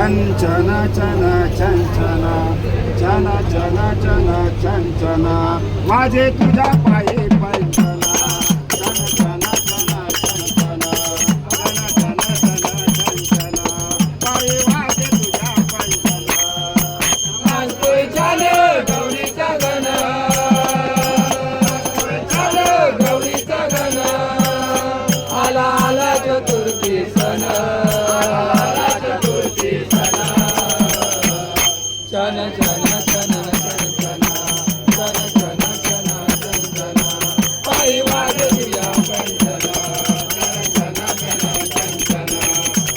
चन चन चंचन चन चन चन चंचन माझे तुझ्या पायी पैठण चन चन चन चंचन चन चन चन चंचन पायी माझे तुझ्या पैठण नाचतोय चाले गौरीचा गण चाले गौरीचा गण आला आला चतुर्थी सण आला चतुर्थी सण चन चन चन चन चन चन चन चन चन पायी वाजे तुझ्या पैठण चन चन चन चन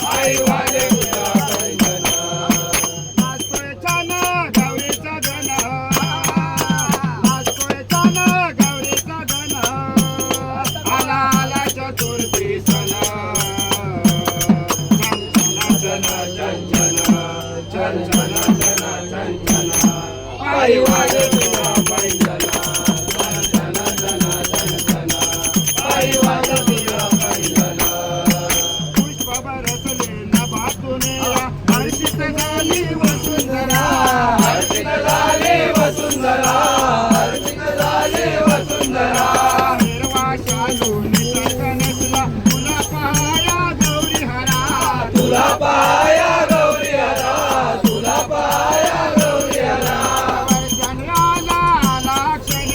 पायी वाजे तुझ्या पैठण नाचतोय छान गौरीचा गण नाचतोय छान गौरीचा गण आला आला चतुर्थी सण चन चन चन चन चन चन चन चन पायी वाजे तुझ्या पैठण चन चन चन चन चन पायी वाजे तुझ्या पैठण पुष्प बरसलेला बातूने हर्षित झाली वसुंधरा हर्षित झाली वसुंधरा हर्षित झाली वसुंधरा हिरवा शालू निसर्ग नसला तुला पाया गौरी हरा तुला पाया गौरी हरा तुला पाया गौरी हरा वर्षाने आला आला क्षण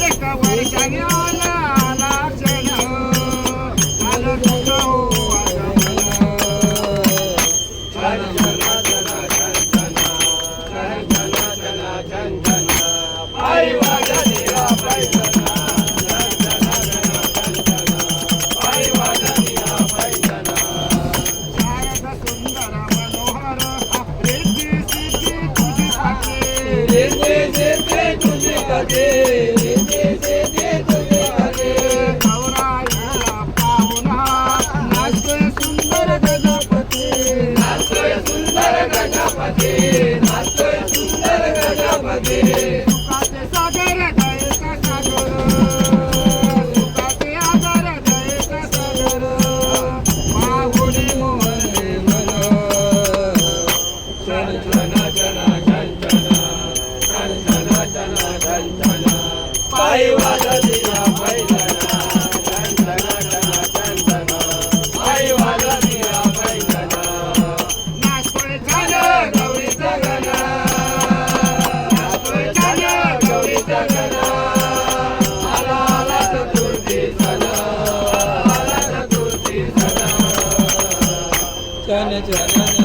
एक वर्षाने आला आला क्षण आलं तुझं हो आगमन चन चन चन चन चन चन चन चन चन पायी वाजे तुझ्या पैठण चन चन चन चन पायी वाजे तुझ्या पैठण शारद सुंदर मनोहर रिद्धी सिद्धी तुझी पाके जेते जेते तुझे कथे जेते जेते तुझे कथे गौराईला पाहुणा नाचतोय सुंदर गणपती नाचतोय सुंदर गणपती नाचतोय सुंदर गणपती सुखाचे सागर दयेचा सागर सुखाचे आगर दयेचा सागर मागुडी मोहने मन चन चन चन चन चन चन चन चन चन चन पायी वाजे तुझ्या पैठण चन चन चन चन चन पायी वाजे तुझ्या पैठण नाचतोय छान गौरीचा गण नाचतोय छान गौरीचा गण आला आला चतुर्थी सण आला चतुर्थी सण चन चन